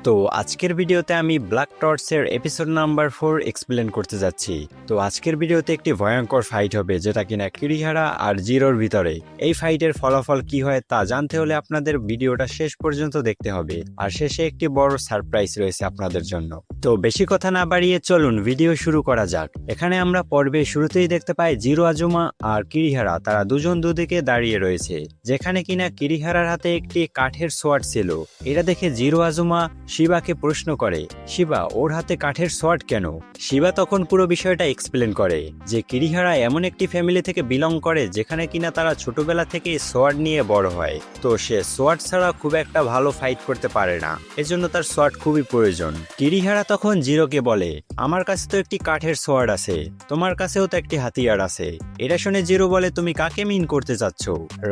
তো আজকের ভিডিওতে আমি ব্ল্যাক টর্চের এপিসোড নাম্বার 4 এক্সপ্লেন করতে যাচ্ছি। তো আজকের ভিডিওতে একটি ভয়ঙ্কর ফাইট হবে যেটা কিনা কিরিহারা আর জিরোর ভিতরে। এই ফাইটের ফলাফল কি হয় তা জানতে হলে আপনাদের ভিডিওটা শেষ পর্যন্ত দেখতে হবে, আর শেষে একটি বড় সারপ্রাইজ রয়েছে আপনাদের জন্য। তো বেশি কথা না বাড়িয়ে চলুন ভিডিও শুরু করা যাক। এখানে আমরা পর্বে শুরুতেই দেখতে পাই জিরো আজুমা আর কিরিহারা তারা দুজন দুদিকে দাঁড়িয়ে রয়েছে, যেখানে কিনা কিরিহারার হাতে একটি কাঠের সোয়ার্ড ছিল। এটা দেখে জিরো আজুমা শিবাকে প্রশ্ন করে, শিবা ওর হাতে কাঠের সোয়ার্ড কেন? শিবা তখন পুরো বিষয়টা এক্সপ্লেন করে যে কিরিহারা এমন একটি ফ্যামিলি থেকে বিলং করে যেখানে কিনা তারা ছোটবেলা থেকে সোয়ার্ড নিয়ে বড় হয়। তো সে সোয়ার্ড ছাড়া খুব একটা ভালো ফাইট করতে পারে না, এজন্য তার সোয়ার্ড খুবই প্রয়োজন। কিরিহারা তখন জিরোকে বলে, আমার কাছে তো একটি কাঠের সোয়ার্ড আছে, তোমার কাছেও তো একটি হাতিয়ার আছে। এটা শুনে জিরো বলে, তুমি কাকে মিন করতে চাচ্ছ?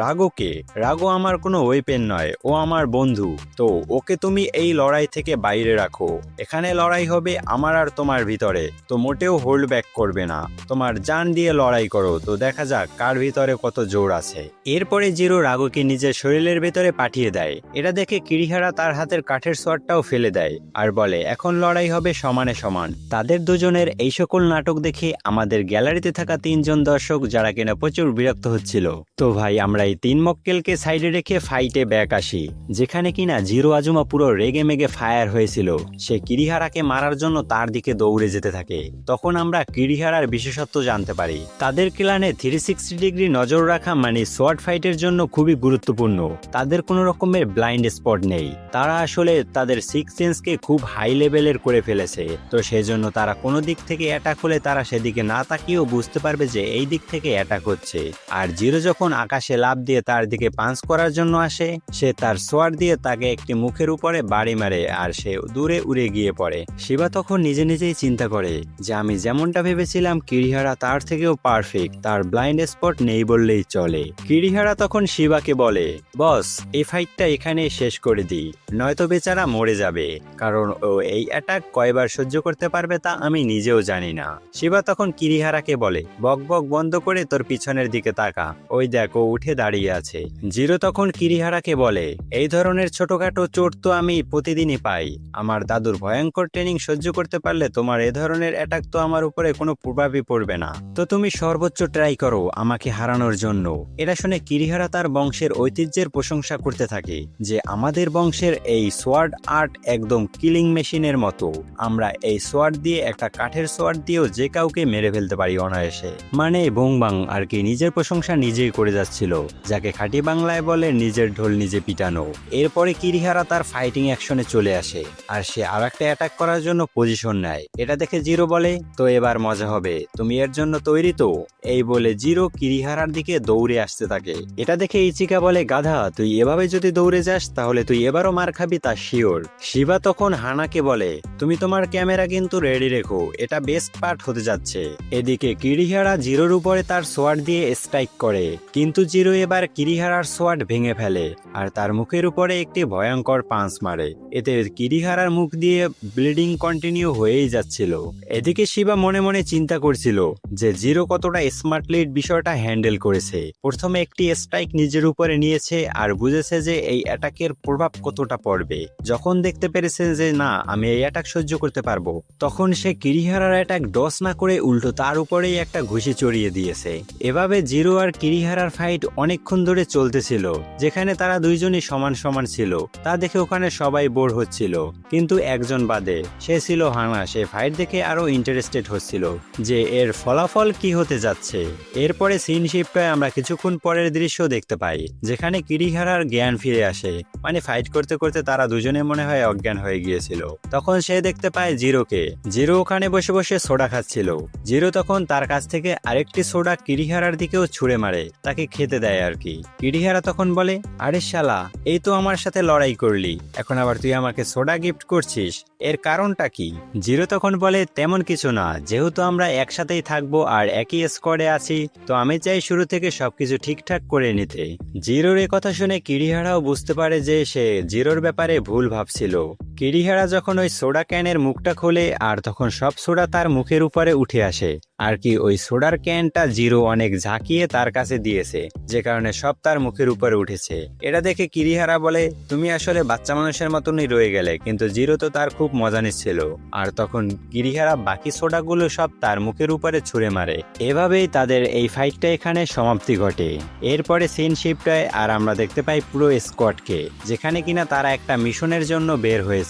রাগোকে? রাগো আমার কোনো ওয়েপেন নয়, ও আমার বন্ধু। তো ওকে তুমি এই লড়াই থেকে বাইরে রাখো। এখানে লড়াই হবে আমার আর তোমার ভিতরে, তো মোটেও হোল্ড ব্যাক করবে না, তোমার জান দিয়ে লড়াই করো, তো দেখা যাক কার ভিতরে কত জোর আছে। এরপরে জিরো রাগোকে নিজের শরীরের ভেতরে পাঠিয়ে দেয়। এটা দেখে কিরিহারা তার হাতের কাঠের সোয়ার্ডটাও ফেলে দেয় আর বলে, এখন লড়াই হবে সমানে সমান। তাদের দুজনের এই সকল নাটক দেখে আমাদের গ্যালারিতে থাকা 3 জন দর্শক যারা কিনা প্রচুর বিরক্ত হচ্ছিল। তো ভাই আমরা এই 3 মক্কেলকে সাইডে রেখে ফাইটে ব্যাক আসি, যেখানে কিনা জিরো আজুমা পুরো রেগে মেগে ফায়ার হয়েছিল। সে কিরিহারাকে মারার জন্য তার দিকে দৌড়ে যেতে থাকে। তখন আমরা কিরিহারার বিশেষত্ব জানতে পারি। তাদের ক্লানে 360 ডিগ্রি নজর রাখা মানে সোয়ার্ড ফাইটের জন্য খুবই গুরুত্বপূর্ণ। তাদের কোনো রকমের ব্লাইন্ড স্পট নেই, তারা আসলে তাদের সিক্স সেন্সকে খুব হাই লেভেলের করে ফেলেছে। তো সেজন্য তারা কোনো দিক থেকে অ্যাটাক হলে তারা সেদিকে না তাকিয়েও বুঝতে পারবে যে এই দিক থেকে অ্যাটাক হচ্ছে। আর জিরো যখন আকাশে লাফ দিয়ে তার দিকে পাঞ্চ করার জন্য আসে, সে তার সোয়ার্ড দিয়ে তাকে একটি মুখের উপরে বাড়ি মারে আর সে দূরে উড়ে গিয়ে পড়ে। শিবা তখন নিজে নিজেই চিন্তা করে যে আমি যেমনটা ভেবেছিলাম কিরিহারা তার থেকেও পারফেক্ট, তার ব্লাইন্ড স্পট নেই বললেই চলে। কিরিহারা তখন শিবাকে বলে, বস এই ফাইটটা এখানে শেষ করে দিই, নয়তো বেচারা মরে যাবে, কারণ ও এই অ্যাটাক কয়বার সহ্য করতে পারবে তা আমি নিজেও জানি না। শিবা তখন কিরিহারাকে বলে, বক বক বন্ধ করে তোর পিছনের দিকে তাকা, ওই দেখ ও উঠে দাঁড়িয়ে আছে। জিরো তখন কিরিহারাকে বলে, এই ধরনের ছোটখাটো চোট তো আমি প্রতিদিনই পাই, আমার দাদুর ভয়ঙ্কর ট্রেনিং সহ্য করতে পারলে তোমার এ ধরনের অ্যাটাক তো আমার উপরে কোনো প্রভাবই পড়বে না, তো তুমি সর্বোচ্চ ট্রাই করো আমাকে হারানোর জন্য। এটা শুনে কিরিহারা তার বংশের ঐতিহ্যের প্রশংসা করতে থাকে যে আমাদের বংশের এই সোয়ার্ড আর্ট একদম কিলিং মেশিনের মতো, আমরা এই সোয়ার্ড দিয়ে একটা কাঠের সোয়ার্ড দিয়েও যে কাউকে মেরে ফেলতে পারি অনায়াসে। মানে বংবাং আর কি নিজের প্রশংসা নিজেই করে যাচ্ছিল, যাকে খাঁটি বাংলায় বলে নিজের ঢোল নিজে পিটানো। এরপরে কিরিহারা তার ফাইটিং অ্যাকশনে চলে আসে আর সে আর একটা অ্যাটাক করার জন্য পজিশন নেয়। এটা দেখে জিরো বলে, তো এবার মজা হবে, তুমি এর জন্য তৈরি তো? এই বলে জিরো কিরিহারার দিকে দৌড়ে আসতে থাকে। এটা দেখে ইচিকা বলে, গাধা তুই এভাবে যদি দৌড়ে যাস তাহলে তুই এবারও মার খাবি তা শিওর। শিবা তখন হানাকে বলে, তুমি তোমার ক্যামেরা কিন্তু রেডি রেখো, এটা বেস্ট পার্ট হতে যাচ্ছে। এদিকে কিরিহারা জিরোর উপরে তার সোয়ার্ড দিয়ে স্ট্রাইক করে, কিন্তু জিরো এবার কিরিহারার সোয়ার্ড ভেঙে ফেলে আর তার মুখের উপরে একটি ভয়ঙ্কর পাঞ্চ মারে। এতে কিরিহারার মুখ দিয়ে ব্লিডিং কন্টিনিউ হয়েই যাচ্ছিল। এদিকে শিবা মনে মনে চিন্তা করছিল যে জিরো কতটা স্মার্টলি বিষয়টা হ্যান্ডেল করেছে। প্রথমে একটি স্ট্রাইক নিজের উপরে নিয়েছে আর বুঝেছে যে এই অ্যাটাকের প্রভাব কতটা পড়বে। যখন দেখতে পেরেছে যে না আমি এই অ্যাটাক সহ্য করতে পারবো, তখন সে কিরিহারার অ্যাটাক ডস না করে উল্টো তার উপরেই একটা ঘুষি চড়িয়ে দিয়েছে। এভাবে জিরো আর কিরিহারার ফাইট অনেকক্ষণ ধরে চলতেছিল, যেখানে তারা দুইজনই সমান সমান ছিল। তা দেখে ওখানে সবাই বোর হচ্ছিল, কিন্তু একজন বাদে, সে ছিল হানা। সে ফাইট দেখে আরো ইন্টারেস্টেড হচ্ছিল যে এর ফলাফল কি হতে যাচ্ছে। এরপরে সিন শিফটে আমরা কিছুক্ষণ পরের দৃশ্য দেখতে পাই, যেখানে কিরিহারার জ্ঞান ফিরে আসে। মানে ফাইট করতে করতে তারা দুজনে মনে হয় অজ্ঞান হয়ে গিয়েছিল। তখন সে দেখতে পায় জিরোকে। জিরো ওখানে বসে বসে সোডা খাচ্ছিল। জিরো তখন তার কাছ থেকে আরেকটি সোডা কিরিহারার দিকেও ছুঁড়ে মারে, তাকে খেতে দেয় আর কি। কিরিহারা তখন বলে, আরে শালা এই তো আমার সাথে লড়াই করলি, এখন আবার তুই আমাকে সোডা গিফট করছিস, এর কারণটা কি? জিরো তখন বলে, তেমন কিছু না, যেহেতু আমরা একসাথেই থাকবো আর একই স্কোয়াডে আছি, তো আমি চাই শুরু থেকে সবকিছু ঠিকঠাক করে নিতে। জিরোর এ কথা শুনে কিরিহারাও বুঝতে পারে যে সে জিরোর ব্যাপারে ভুল ভাবছিল। কিরিহারা যখন ওই সোডা ক্যানের মুখটা খোলে আর তখন সব সোডা তার মুখের উপরে উঠে আসে আর কি ওই সোডার ক্যানটা জিরো অনেক ঝাঁকিয়ে তার কাছে দিয়েছে, যে কারণে সব তার মুখের উপরে উঠেছে। এটা দেখে কিরিহারা বলে, তুমি আসলে বাচ্চা মানুষের মতনই রয়ে গেলে, কিন্তু জিরো তো তার খুব মজা নিচ্ছিল। আর তখন কিরিহারা বাকি সোডাগুলো সব তার মুখের উপরে ছুঁড়ে মারে। এভাবেই তাদের এই ফাইটটা এখানে সমাপ্তি ঘটে। এরপরে সিন শিফট হয় আর আমরা দেখতে পাই পুরো স্কোয়াডকে, যেখানে কিনা তারা একটা মিশনের জন্য বের হয়েছে।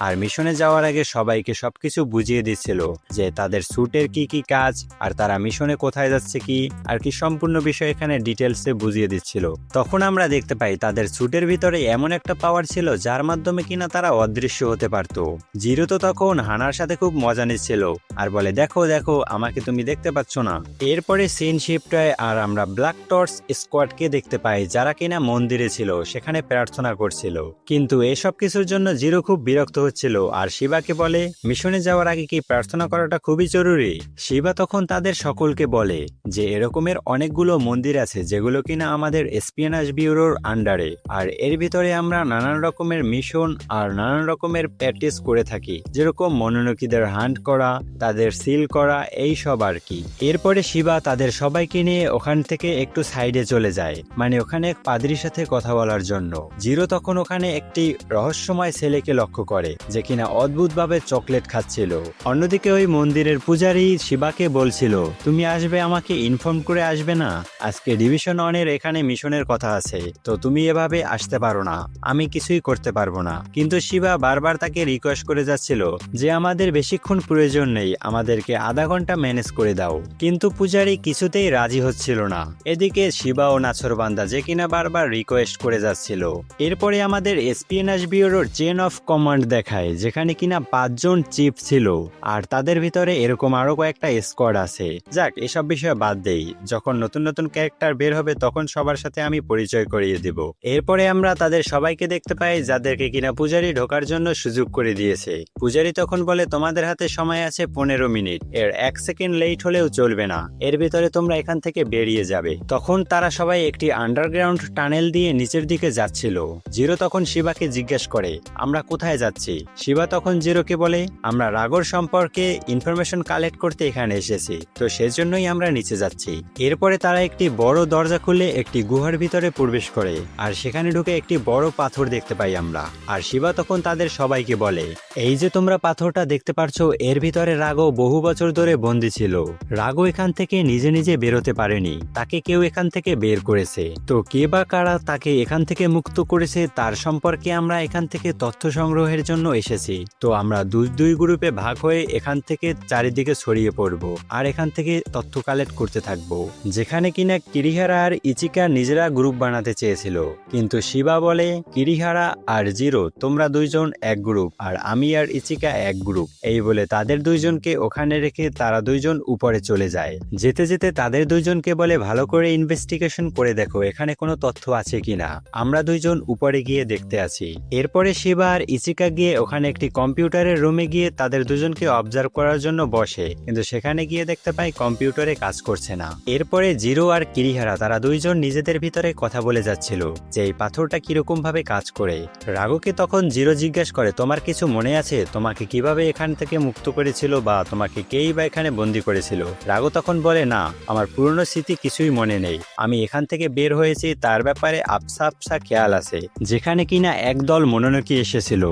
আর মিশনে যাওয়ার আগে সবাইকে সবকিছু বুঝিয়ে দিচ্ছিল যে তাদের স্যুটের কি কি কাজ আর তারা মিশনে কোথায় যাচ্ছে কি আর কি সম্পূর্ণ বিষয় এখানে ডিটেলসে বুঝিয়ে দিচ্ছিল। তখন আমরা দেখতে পাই তাদের স্যুটের ভিতরে এমন একটা পাওয়ার ছিল যার মাধ্যমে কিনা তারা অদৃশ্য হতে পারতো। জিরো তো তখন হানার সাথে খুব মজা নিচ্ছিল আর বলে, দেখো দেখো আমাকে তুমি দেখতে পাচ্ছ না। এরপরে সিন শিফট হয় আর আমরা ব্ল্যাক টর্চ স্কোয়াডকে দেখতে পাই, যারা কিনা মন্দিরে ছিল, সেখানে প্রার্থনা করছিল। কিন্তু এসব কিছুর জন্য জিরো খুব বিরক্ত হচ্ছিল আর শিবাকে বলে, মিশনে যাওয়ার আগে কি প্রার্থনা করাটা খুবই জরুরি? শিবা তখন তাদের সকলকে বলে যে এরকমের অনেকগুলো মন্দির আছে যেগুলো কিনা আমাদের এসপিওনেজ ব্যুরোর আন্ডারে, আর এর ভিতরে আমরা নানান রকমের মিশন আর নানান রকমের প্র্যাকটিস করে থাকি, যেরকম মনোনয়ীদের হান্ট করা, তাদের সিল করা, এই সব আর কি। এরপরে শিবা তাদের সবাইকে নিয়ে ওখান থেকে একটু সাইডে চলে যায়, মানে ওখানে এক পাদ্রীর সাথে কথা বলার জন্য। জিরো তখন ওখানে একটি রহস্যময় ছেলেকে লক্ষ্য করে যে কিনা অদ্ভুতভাবে চকলেট খাচ্ছিল। অন্যদিকে ওই মন্দিরের পূজারী শিবাকে বলছিল, তুমি আসবে, আমাকে ইনফর্ম করে আসবে না? আজকে ডিভিশন অনের এখানে মিশনের কথা আছে, তো তুমি এভাবে আসতে পারো না, আমি কিছুই করতে পারবো না। কিন্তু শিবা বারবার তাকে রিকোয়েস্ট করে যাচ্ছিল যে আমাদের বেশিক্ষণ প্রয়োজন নেই, আমাদেরকে আধা ঘন্টা ম্যানেজ করে দাও। কিন্তু পূজারী কিছুতেই রাজি হচ্ছিল না। এদিকে শিবা ও নাছরবান্দা যে কিনা বারবার রিকোয়েস্ট করে যাচ্ছিল। এরপরে আমাদের এসপিওনেজ ব্যুরোর চেন অফ কমান্ড দেখায়, যেখানে কিনা 5 জন চিফ ছিল আর তাদের ভিতরে এরকম আরো কয়েকটা স্কোয়াড আছে। যাক, এসব বিষয়ে বাদ দেই, যখন নতুন নতুন ক্যারেক্টার বের হবে তখন সবার সাথে আমি পরিচয় করিয়ে দিব। এরপরে আমরা তাদের সবাইকে দেখতে পাই যাদেরকে কিনা পূজারী ঢোকার জন্য সুযোগ করে দিয়েছে। পূজারী তখন বলে, তোমাদের হাতে সময় আছে 15 মিনিট, এর 1 সেকেন্ড লেট হলেও চলবে না, এর ভিতরে তোমরা এখান থেকে বেরিয়ে যাবে। তখন তারা সবাই একটি আন্ডারগ্রাউন্ড টানেল দিয়ে নিচের দিকে যাচ্ছিল। জিরো তখন শিবাকে জিজ্ঞেস করে, আমরা কোথায় যাচ্ছি? শিবা তখন জিরোকে বলে, আমরা রাগর সম্পর্কে ইনফরমেশন কালেক্ট করতে এখানে এসেছি, তো সেজন্যই আমরা নিচে যাচ্ছি। এরপরে তারা একটি বড় দরজা খুলে একটি গুহার ভিতরে প্রবেশ করে আর সেখানে ঢুকে একটি বড় পাথর দেখতে পাই আমরা। আর শিবা তখন তাদের সবাইকে বলে, এই যে তোমরা পাথরটা দেখতে পারছো, এর ভিতরে রাগো বহু বছর ধরে বন্দী ছিল। রাগো এখান থেকে নিজে নিজে বেরোতে পারেনি, তাকে কেউ এখান থেকে বের করেছে। তো কে বা কারা তাকে এখান থেকে মুক্ত করেছে তার সম্পর্কে আমরা এখান থেকে তথ্য সংগ্রহের জন্য এসেছি। তো আমরা দুই গ্রুপে ভাগ হয়ে এখান থেকে চারিদিকে ছড়িয়ে পড়ব আর এখান থেকে তথ্য কালেক্ট করতে থাকবো। যেখানে কিনা কিরিহারা আর ইচিকা নিজেরা গ্রুপ বানাতে চেয়েছিল, কিন্তু শিবা বলে, কিরিহারা আর জিরো তোমরা দুইজন এক গ্রুপ আর আমি আর ইচিকা এক গ্রুপ। এই বলে তাদের দুইজনকে ওখানে রেখে তারা দুইজন উপরে চলে যায়। যেতে যেতে তাদের দুইজনকে বলে, ভালো করে ইনভেস্টিগেশন করে দেখো এখানে কোনো তথ্য আছে কিনা। আমরা দুইজন উপরে গিয়ে দেখতে আছি। এরপরে শিবা আর ইচিকা গিয়ে ওখানে একটি কম্পিউটারের রুমে গিয়ে তাদের দুজনকে অবজার্ভ করার জন্য বসে, কিন্তু সেখানে গিয়ে দেখতে পাই কম্পিউটারে কাজ করছে না। এরপরে জিরো আর কিরিহারা তারা দুইজন নিজেদের ভিতরে কথা বলে যাচ্ছিল যে এই পাথরটা কিরকম ভাবে কাজ করে। রাগুকে তখন জিরো জিজ্ঞাসা করে, তোমার কিছু মনে আছে তোমাকে কিভাবে এখান থেকে মুক্ত করেছিল বা তোমাকে কেই বা এখানে বন্দী করেছিল? রাগু তখন বলে, না, আমার পুরনো স্মৃতি কিছুই মনে নেই, আমি এখান থেকে বের হয়েছি তার ব্যাপারে আবসা আবসা খেয়াল আছে। যেখানে কিনা একদল মনোনয়ী এসেছিল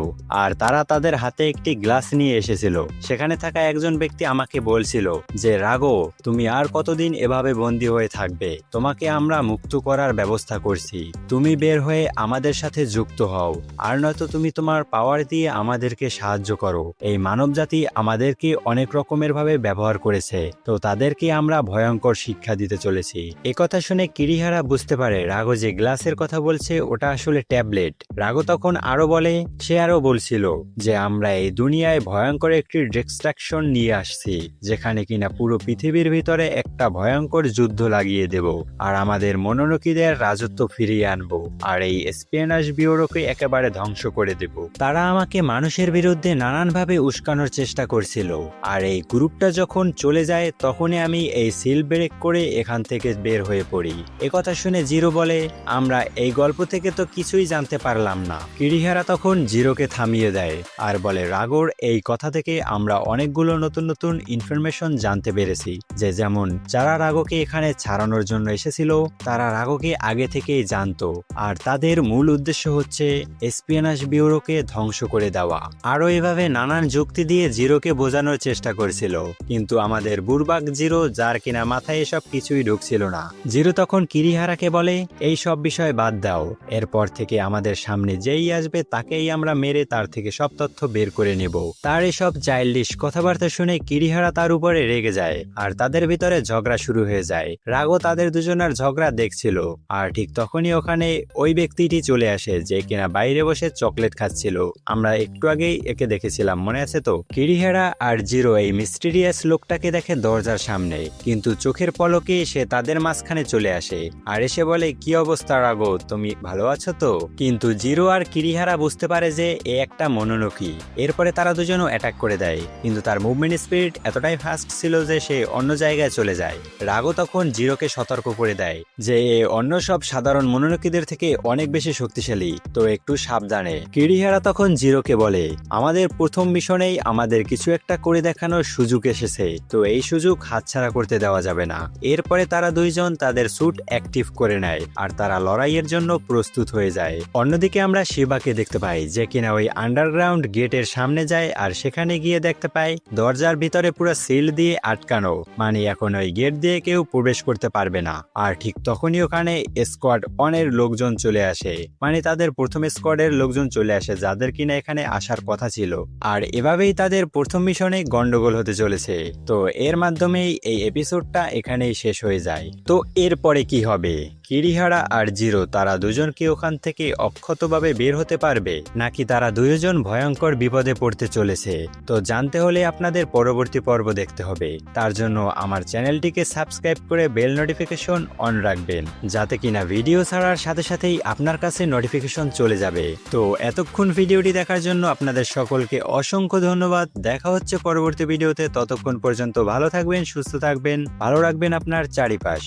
আর তারা তাদের হাতে একটি গ্লাস নিয়ে এসেছিল। সেখানে থাকা একজন ব্যক্তি আমাকে বলছিল যে, রাগো তুমি আর কতদিন এভাবে বন্দী হয়ে থাকবে, তোমাকে আমরা মুক্ত করার ব্যবস্থা করছি, তুমি বের হয়ে আমাদের সাথে যুক্ত হও, আর নয়তো তুমি তোমার পাওয়ার দিয়ে আমাদেরকে সাহায্য করো। এই মানবজাতি আমাদেরকে অনেক রকমের ভাবে ব্যবহার করেছে, তো তাদেরকে আমরা ভয়ঙ্কর শিক্ষা দিতে চলেছি। একথা শুনে কিরিহারা বুঝতে পারে রাগো যে গ্লাসের কথা বলছে ওটা আসলে ট্যাবলেট। রাগো তখন আরো বলে, সে আরো বলছিল যে আমরা এই দুনিয়ায় ভয়ঙ্কর একটি ডিস্ট্রাকশন নিয়ে আসছি, যেখানে কিনা পুরো পৃথিবীর ভিতরে একটা ভয়ঙ্কর যুদ্ধ লাগিয়ে দেব আর আমাদের মনোনয়ীদের রাজত্ব ফিরিয়ে আনবো আর এই এসপিওনেজ ব্যুরোকে একেবারে ধ্বংস করে দেব। তারা আমাকে মানুষের বিরুদ্ধে নানানভাবে উস্কানোর চেষ্টা করছিল, আর এই গ্রুপটা যখন চলে যায় তখনই আমি এই সিল ব্রেক করে এখান থেকে বের হয়ে পড়ি। একথা শুনে জিরো বলে, আমরা এই গল্প থেকে তো কিছুই জানতে পারলাম না। কিরিহারা তখন জিরোকে জিরোকে থামিয়ে দেয় আর বলে, রাগোর এই কথা থেকে আমরা অনেকগুলো নতুন নতুন ইনফরমেশন জানতে পেরেছি, যে যেমন যারা রাগোকে এখানে ছাড়ানোর জন্য এসেছিল তারা রাগোকে আগে থেকেই জানতো, আর তাদের মূল উদ্দেশ্য হচ্ছে এসপিওনাজ ব্যুরোকে ধ্বংস করে দেওয়া। আরও এভাবে নানান যুক্তি দিয়ে জিরোকে বোঝানোর চেষ্টা করছিল, কিন্তু আমাদের বুড়বাক জিরো, যার কিনা মাথায় এসব কিছুই ঢুকছিল না। জিরো তখন কিরিহারাকে বলে, এই সব বিষয় বাদ দাও, এরপর থেকে আমাদের সামনে যেই আসবে তাকেই আমরা মেরে তার থেকে সব তথ্য বের করে নেব। তার এসব চাইল্ডিশ কথাবার্তা শুনে কিরিহারা তার উপরে রেগে যায় আর তাদের ভিতরে ঝগড়া শুরু হয়ে যায়। রাগও তাদের দুজনের ঝগড়া দেখছিল, আর ঠিক তখনই ওখানে ওই ব্যক্তিটি চলে আসে যে কিনা বাইরে বসে চকলেট খাচ্ছিল। আমরা একটু আগেই একে দেখেছিলাম, মনে আছে তো? কিরিহারা আর জিরো এই মিস্টিরিয়াস লোকটাকে দেখে দরজার সামনে, কিন্তু চোখের পলকে সে তাদের মাঝখানে চলে আসে আর এসে বলে, কি অবস্থা রাগো, তুমি ভালো আছো তো? কিন্তু জিরো আর কিরিহারা বুঝতে পারে যে এ একটা মনোনকি। এরপরে তারা দুজনও অ্যাটাক করে দেয়, কিন্তু তার মুভমেন্ট স্পিড এতটাই ফাস্ট ছিল যে সে অন্য জায়গায় চলে যায়। রাগো তখন জিরোকে সতর্ক করে দেয় যে এ অন্য সব সাধারণ মনোনকিদের থেকে অনেক বেশি শক্তিশালী, তো একটু সাবধানে। কিরিহারা তখন জিরোকে বলে, আমাদের প্রথম মিশনেই আমাদের কিছু একটা করে দেখানোর সুযোগ এসেছে, তো এই সুযোগ হাতছাড়া করতে দেওয়া যাবে না। এরপরে তারা দুইজন তাদের স্যুট অ্যাক্টিভ করে নেয় আর তারা লড়াইয়ের জন্য প্রস্তুত হয়ে যায়। অন্যদিকে আমরা শিবাকে দেখতে পাই যে কিনা ওই আন্ডারগ্রাউন্ড গেটের সামনে যায় আর সেখানে গিয়ে দেখতে পাই দরজার ভিতরে পুরো সিল দিয়ে আটকানো, মানে এখন ওই গেট দিয়ে কেউ প্রবেশ করতে পারবে না। আর ঠিক তখনই ওখানে স্কোয়াড অনের লোকজন চলে আসে, মানে তাদের প্রথম স্কোয়াডের লোকজন চলে আসে যাদের কিনা এখানে আসার কথা ছিল। আর এভাবেই তাদের প্রথম মিশনে গন্ডগোল হতে চলেছে। তো এর মাধ্যমেই এই এপিসোডটা এখানেই শেষ হয়ে যায়। তো এরপরে কি হবে? কিরিহারা আর জিরো তারা দুজন কি ওখান থেকে অক্ষতভাবে বের হতে পারবে, নাকি তারা দুইজন ভয়ঙ্কর বিপদে পড়তে চলেছে? তো জানতে হলে আপনাদের পরবর্তী পর্ব দেখতে হবে। তার জন্য আমার চ্যানেলটিকে সাবস্ক্রাইব করে বেল নোটিফিকেশন অন রাখবেন, যাতে কিনা ভিডিও ছাড়ার সাথে সাথেই আপনার কাছে নোটিফিকেশন চলে যাবে। তো এতক্ষণ ভিডিওটি দেখার জন্য আপনাদের সকলকে অসংখ্য ধন্যবাদ। দেখা হচ্ছে পরবর্তী ভিডিওতে। ততক্ষণ পর্যন্ত ভালো থাকবেন, সুস্থ থাকবেন, ভালো রাখবেন আপনার চারিপাশ।